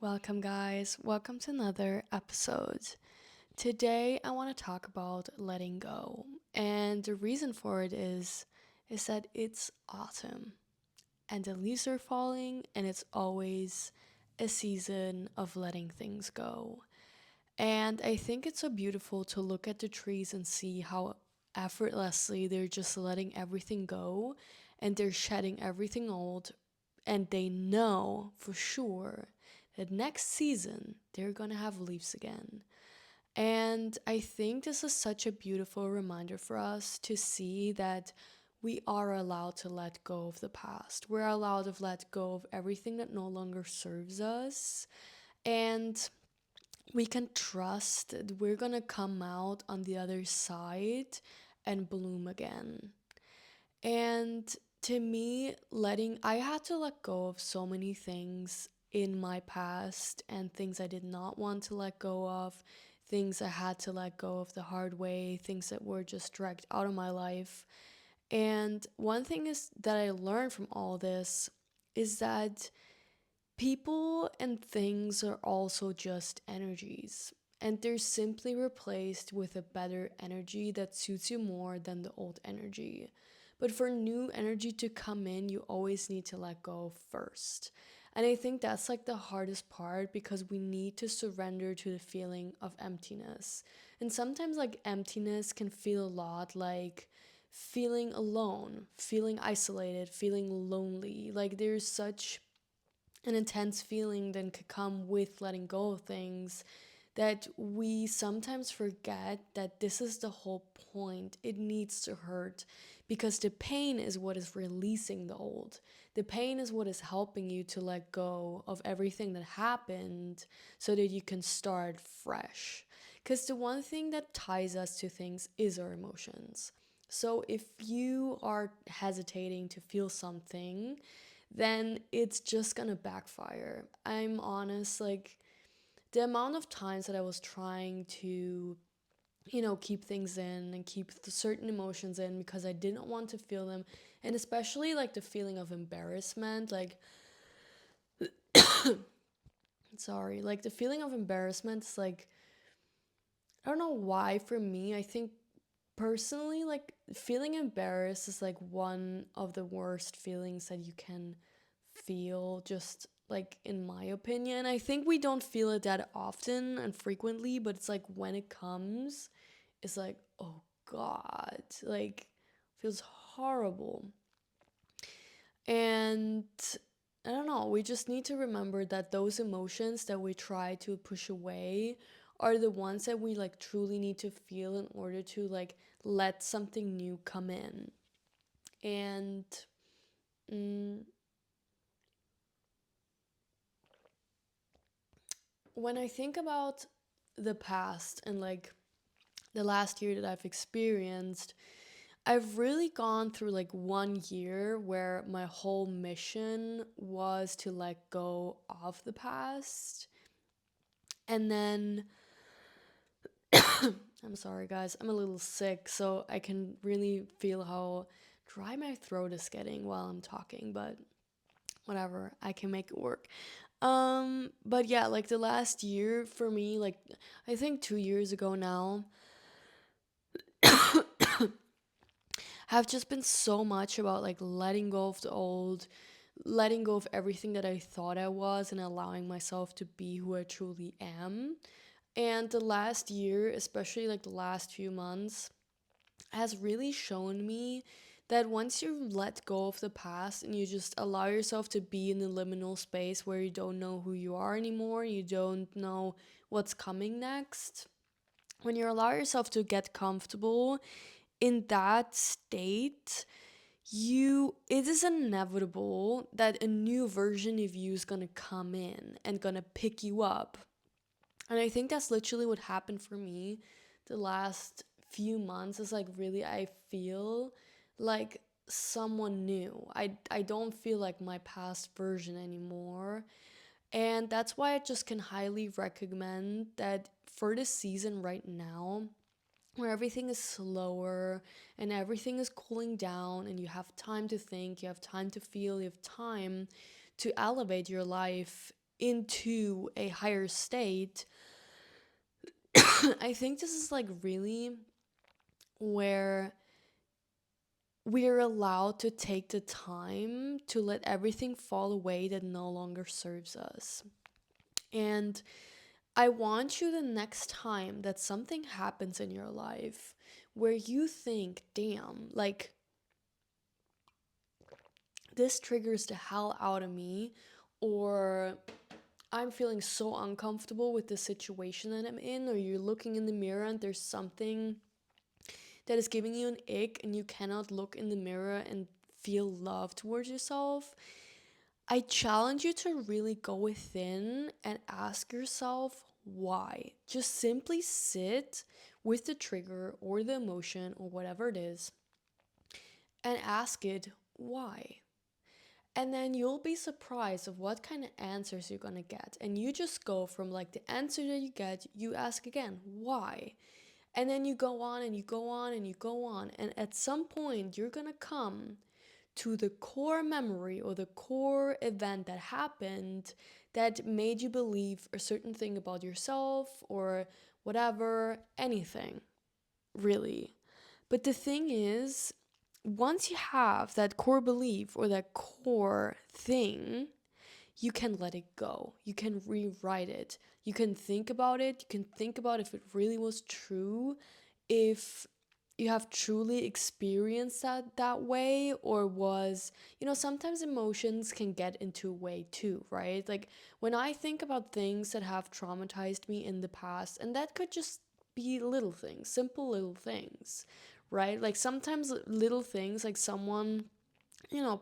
Welcome, guys. Welcome to another episode. Today, I want to talk about letting go, and the reason for it is that it's autumn, and the leaves are falling, and it's always a season of letting things go. And I think it's so beautiful to look at the trees and see how effortlessly they're just letting everything go, and they're shedding everything old, and they know for sure that next season they're gonna have leaves again. And I think this is such a beautiful reminder for us to see that we are allowed to let go of the past. We're allowed to let go of everything that no longer serves us. And we can trust that we're gonna come out on the other side and bloom again. And to me, I had to let go of so many things in my past and things I did not want to let go of, things I had to let go of the hard way, things that were just dragged out of my life. And one thing is that I learned from all this is that people and things are also just energies. And they're simply replaced with a better energy that suits you more than the old energy. But for new energy to come in, you always need to let go first. And I think that's like the hardest part because we need to surrender to the feeling of emptiness. And sometimes, like, emptiness can feel a lot like feeling alone, feeling isolated, feeling lonely. Like, there's such an intense feeling that could come with letting go of things that we sometimes forget that this is the whole point. It needs to hurt because the pain is what is releasing the old. The pain is what is helping you to let go of everything that happened so that you can start fresh. Because the one thing that ties us to things is our emotions. So if you are hesitating to feel something, then it's just gonna backfire. I'm honest, like, the amount of times that I was trying to, keep things in and keep certain emotions in because I didn't want to feel them, and especially like the feeling of embarrassment, like, sorry, like the feeling of embarrassment is like, I don't know why for me, I think personally, like, feeling embarrassed is like one of the worst feelings that you can feel, just like in my opinion. I think we don't feel it that often and frequently, but it's like when it comes, it's like, oh God, like, feels horrible. And I don't know, we just need to remember that those emotions that we try to push away are the ones that we like truly need to feel in order to like let something new come in. And mm, when I think about the past and like the last year that I've experienced, I've really gone through like 1 year where my whole mission was to let go of the past. And then, I'm sorry guys, I'm a little sick, so I can really feel how dry my throat is getting while I'm talking, but whatever, I can make it work. But yeah, like the last year for me, like I think 2 years ago now, have just been so much about like letting go of the old, letting go of everything that I thought I was, and allowing myself to be who I truly am. And the last year, especially like the last few months, has really shown me that once you let go of the past and you just allow yourself to be in the liminal space where you don't know who you are anymore, you don't know what's coming next, when you allow yourself to get comfortable in that state, it is inevitable that a new version of you is gonna come in and gonna pick you up. And I think that's literally what happened for me the last few months. Is like, really, I feel like someone new. I don't feel like my past version anymore. And that's why I just can highly recommend that for this season right now, where everything is slower and everything is cooling down, and you have time to think, you have time to feel, you have time to elevate your life into a higher state, I think this is like really where we're allowed to take the time to let everything fall away that no longer serves us. And I want you the next time that something happens in your life where you think, damn, like this triggers the hell out of me, or I'm feeling so uncomfortable with the situation that I'm in, or you're looking in the mirror and there's something that is giving you an ick and you cannot look in the mirror and feel love towards yourself. I challenge you to really go within and ask yourself why. Just simply sit with the trigger or the emotion or whatever it is and ask it why. And then you'll be surprised of what kind of answers you're gonna get. And you just go from like the answer that you get, you ask again, why? And then you go on and you go on and you go on. And at some point, you're gonna come to the core memory or the core event that happened that made you believe a certain thing about yourself or whatever, anything, really. But the thing is, once you have that core belief or that core thing, you can let it go. You can rewrite it. You can think about it. You can think about if it really was true, if you have truly experienced that way, or was, sometimes emotions can get into a way too, right? Like when I think about things that have traumatized me in the past, and that could just be little things, simple little things, right? Like sometimes little things like someone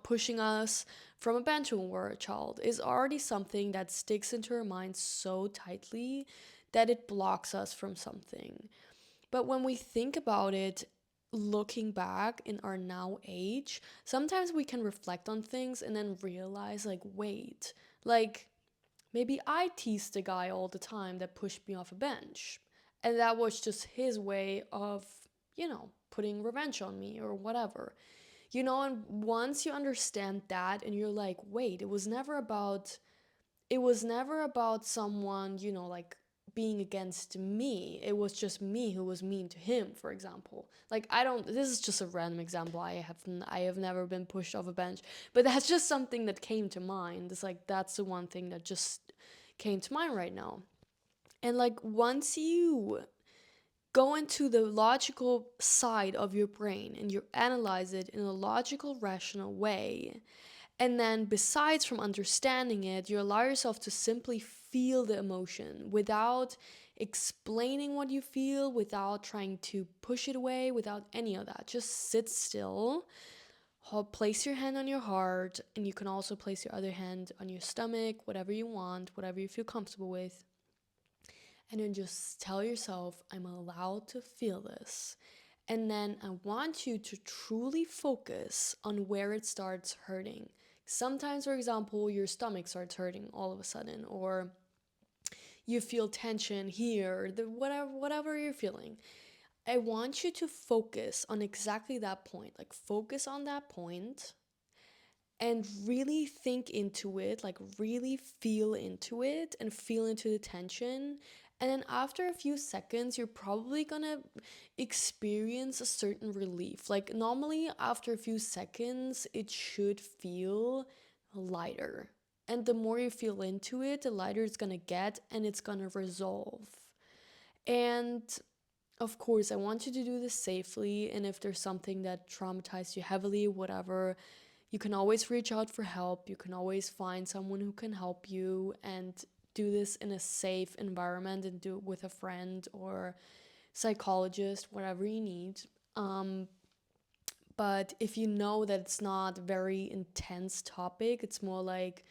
pushing us from a bench when we're a child is already something that sticks into our mind so tightly that it blocks us from something. But when we think about it, looking back in our now age, sometimes we can reflect on things and then realize, like, wait, like, maybe I teased the guy all the time that pushed me off a bench. And that was just his way of, putting revenge on me or whatever. And once you understand that and you're like, wait, it was never about someone, like being against me. It was just me who was mean to him, for example. Like I don't this is just a random example. I have never been pushed off a bench, but that's just something that came to mind. It's like that's the one thing that just came to mind right now. And like once you go into the logical side of your brain and you analyze it in a logical, rational way, and then, besides from understanding it, you allow yourself to simply feel the emotion without explaining what you feel, without trying to push it away, without any of that. Just sit still, place your hand on your heart, and you can also place your other hand on your stomach, whatever you want, whatever you feel comfortable with. And then just tell yourself, I'm allowed to feel this. And then I want you to truly focus on where it starts hurting. Sometimes, for example, your stomach starts hurting all of a sudden, or you feel tension here, whatever you're feeling. I want you to focus on exactly that point. Like focus on that point and really think into it, like really feel into it and feel into the tension. And then after a few seconds, you're probably gonna experience a certain relief. Like normally, after a few seconds, it should feel lighter. And the more you feel into it, the lighter it's gonna get and it's gonna resolve. And of course, I want you to do this safely. And if there's something that traumatized you heavily, whatever, you can always reach out for help. You can always find someone who can help you and do this in a safe environment and do it with a friend or psychologist, whatever you need. Um, but if you know that it's not a very intense topic, it's more like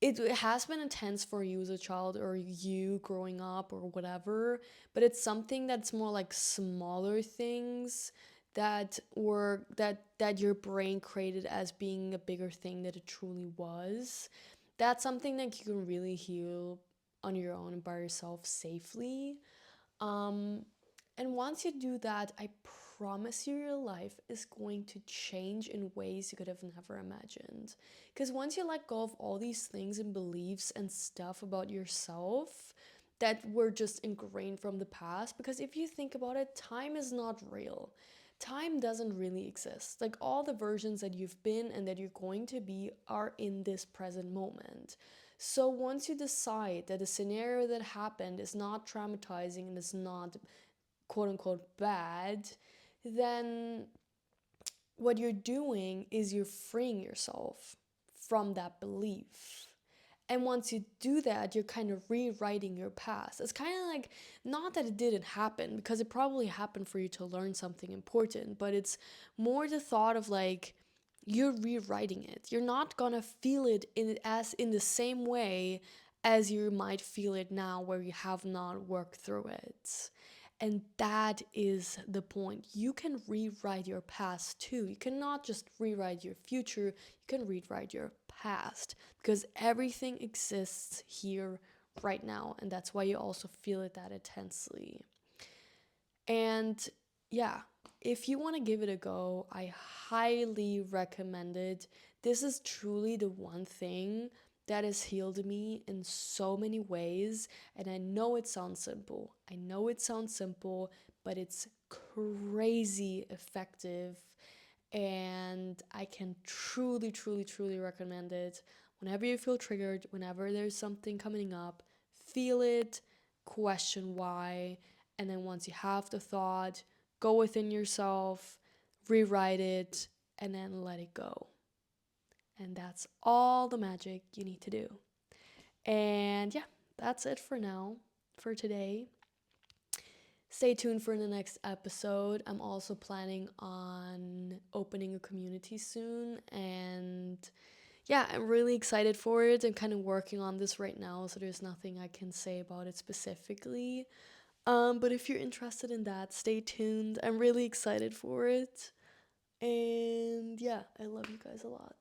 it has been intense for you as a child or you growing up or whatever, but it's something that's more like smaller things that your brain created as being a bigger thing that it truly was. That's something that you can really heal on your own and by yourself safely. um and once you do that, I promise you your life is going to change in ways you could have never imagined. Because once you let go of all these things and beliefs and stuff about yourself that were just ingrained from the past, because if you think about it, time is not real. Time doesn't really exist. Like all the versions that you've been and that you're going to be are in this present moment. So once you decide that the scenario that happened is not traumatizing and is not quote unquote bad, then what you're doing is you're freeing yourself from that belief. And once you do that, you're kind of rewriting your past. It's kind of like, not that it didn't happen, because it probably happened for you to learn something important, but it's more the thought of like, you're rewriting it. You're not gonna feel it in the same way as you might feel it now where you have not worked through it. And that is the point. You can rewrite your past too. You cannot just rewrite your future, you can rewrite your past because everything exists here right now. And that's why you also feel it that intensely. And yeah, if you want to give it a go, I highly recommend it. This is truly the one thing that has healed me in so many ways. And I know it sounds simple. I know it sounds simple, but it's crazy effective. And I can truly, truly, truly recommend it. Whenever you feel triggered, whenever there's something coming up, feel it, question why, and then once you have the thought, go within yourself, rewrite it, and then let it go. And that's all the magic you need to do. And yeah, that's it for now, for today. Stay tuned for the next episode. I'm also planning on opening a community soon. And yeah, I'm really excited for it. I'm kind of working on this right now, so there's nothing I can say about it specifically. But if you're interested in that, stay tuned. I'm really excited for it. And yeah, I love you guys a lot.